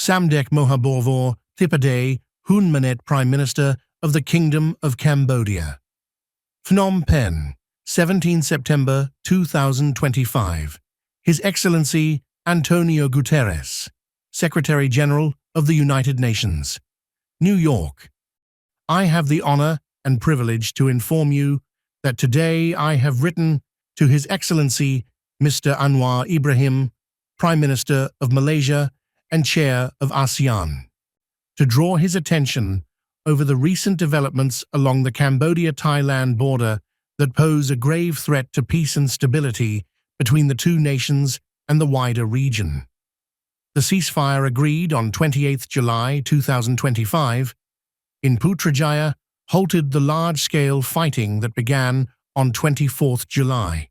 Samdech Moha Borvor, Thipadei, HUN Manet, Prime Minister of the Kingdom of Cambodia. Phnom Penh, 17 September 2025. His Excellency Antonio Guterres, Secretary-General of the United Nations. New York. I have the honor and privilege to inform you that today I have written to His Excellency Mr. Anwar Ibrahim, Prime Minister of Malaysia and Chair of ASEAN, to draw his attention over the recent developments along the Cambodia-Thailand border that pose a grave threat to peace and stability between the two nations and the wider region. The ceasefire agreed on 28 July 2025 in Putrajaya halted the large-scale fighting that began on 24 July,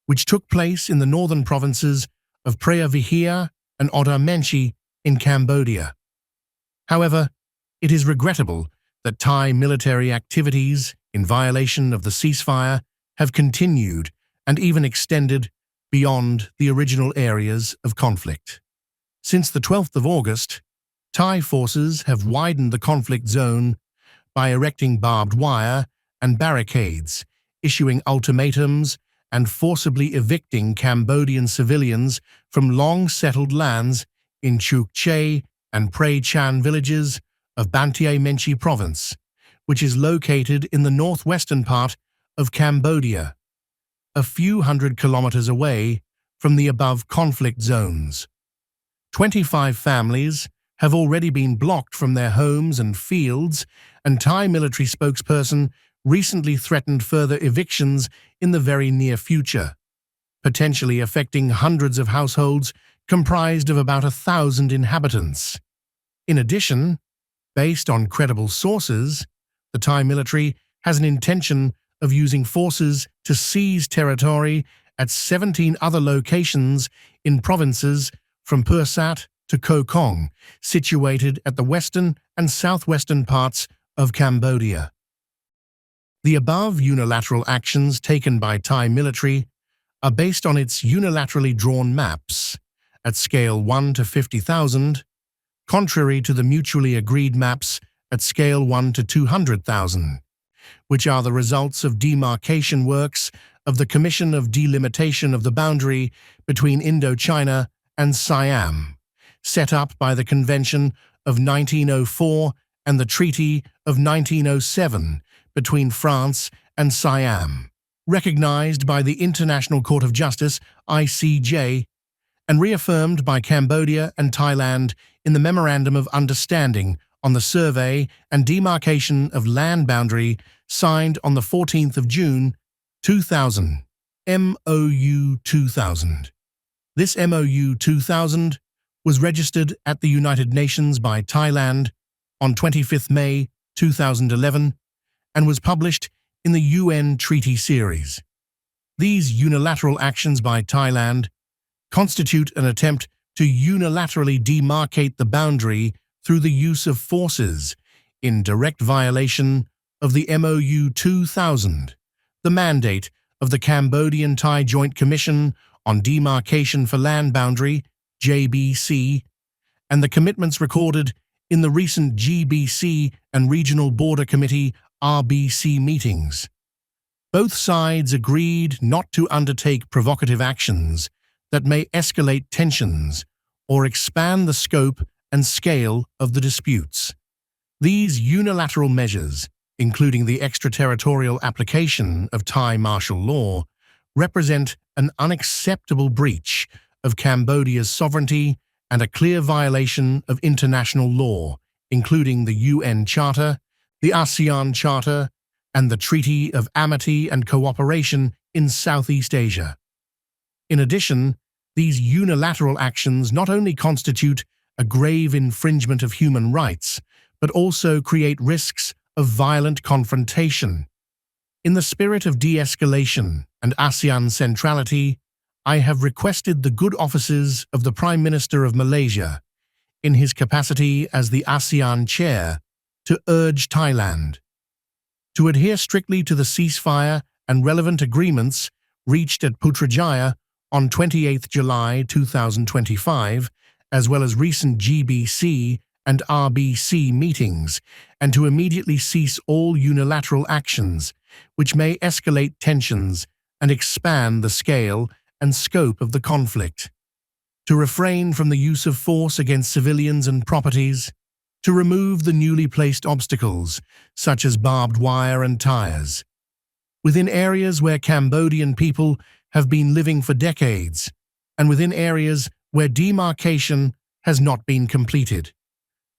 which took place in the northern provinces of Preah Vihear and Oddar Meanchey in Cambodia. However, it is regrettable that Thai military activities in violation of the ceasefire have continued and even extended beyond the original areas of conflict. Since the 12th of August, Thai forces have widened the conflict zone by erecting barbed wire and barricades, issuing ultimatums, and forcibly evicting Cambodian civilians from long-settled lands in Chuk Che and Prey Chan villages of Banteay Meanchey province, which is located in the northwestern part of Cambodia, a few hundred kilometers away from the above conflict zones. 25 families have already been blocked from their homes and fields, and Thai military spokesperson recently threatened further evictions in the very near future, potentially affecting hundreds of households comprised of about 1,000 inhabitants. In addition, based on credible sources, the Thai military has an intention of using forces to seize territory at 17 other locations in provinces from Pursat to Koh Kong, situated at the western and southwestern parts of Cambodia. The above unilateral actions taken by Thai military are based on its unilaterally drawn maps at scale 1 to 50,000, contrary to the mutually agreed maps at scale 1 to 200,000, which are the results of demarcation works of the Commission of Delimitation of the Boundary between Indochina and Siam, set up by the Convention of 1904 and the Treaty of 1907 between France and Siam, recognized by the International Court of Justice (ICJ), and reaffirmed by Cambodia and Thailand in the Memorandum of Understanding on the Survey and Demarcation of Land Boundary signed on the 14th of June 2000, MOU 2000. This MOU 2000 was registered at the United Nations by Thailand on 25 May 2011 and was published in the UN Treaty Series. These unilateral actions by Thailand constitute an attempt to unilaterally demarcate the boundary through the use of forces in direct violation of the MOU 2000, the mandate of the Cambodian-Thai Joint Commission on Demarcation for Land Boundary, JBC, and the commitments recorded in the recent GBC and Regional Border Committee RBC meetings. Both sides agreed not to undertake provocative actions that may escalate tensions or expand the scope and scale of the disputes. These unilateral measures, including the extraterritorial application of Thai martial law, represent an unacceptable breach of Cambodia's sovereignty and a clear violation of international law, including the UN Charter, the ASEAN Charter, and the Treaty of Amity and Cooperation in Southeast Asia. In addition, these unilateral actions not only constitute a grave infringement of human rights, but also create risks of violent confrontation. In the spirit of de-escalation and ASEAN centrality, I have requested the good offices of the Prime Minister of Malaysia, in his capacity as the ASEAN Chair, to urge Thailand to adhere strictly to the ceasefire and relevant agreements reached at Putrajaya on 28 July 2025 as well as recent GBC and RBC meetings, and to immediately cease all unilateral actions, which may escalate tensions and expand the scale and scope of the conflict, to refrain from the use of force against civilians and properties, to remove the newly placed obstacles, such as barbed wire and tires, within areas where Cambodian people have been living for decades, and within areas where demarcation has not been completed,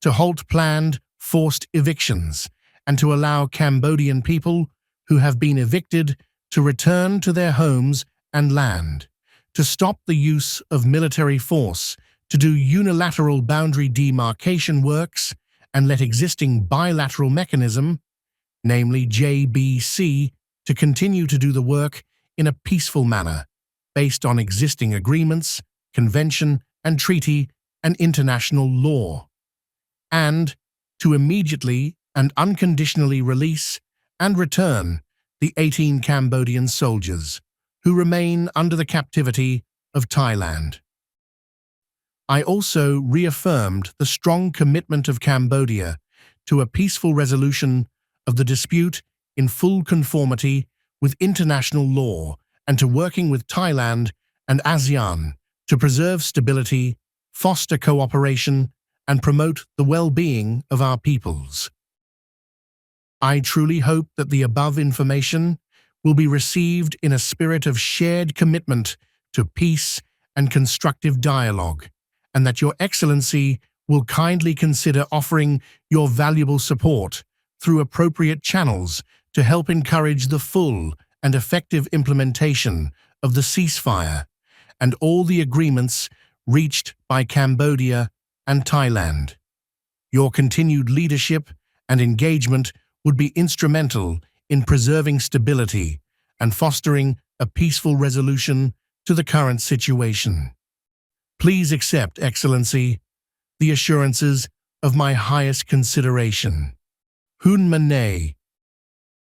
to halt planned, forced evictions, and to allow Cambodian people who have been evicted to return to their homes and land, to stop the use of military force, to do unilateral boundary demarcation works, and let existing bilateral mechanism, namely JBC, to continue to do the work in a peaceful manner, based on existing agreements, convention and treaty, and international law, and to immediately and unconditionally release and return the 18 Cambodian soldiers who remain under the captivity of Thailand. I also reaffirmed the strong commitment of Cambodia to a peaceful resolution of the dispute in full conformity with international law and to working with Thailand and ASEAN to preserve stability, foster cooperation, and promote the well-being of our peoples. I truly hope that the above information will be received in a spirit of shared commitment to peace and constructive dialogue, and that Your Excellency will kindly consider offering your valuable support through appropriate channels to help encourage the full and effective implementation of the ceasefire and all the agreements reached by Cambodia and Thailand. Your continued leadership and engagement would be instrumental in preserving stability and fostering a peaceful resolution to the current situation. Please accept, Excellency, the assurances of my highest consideration. HUN Manet,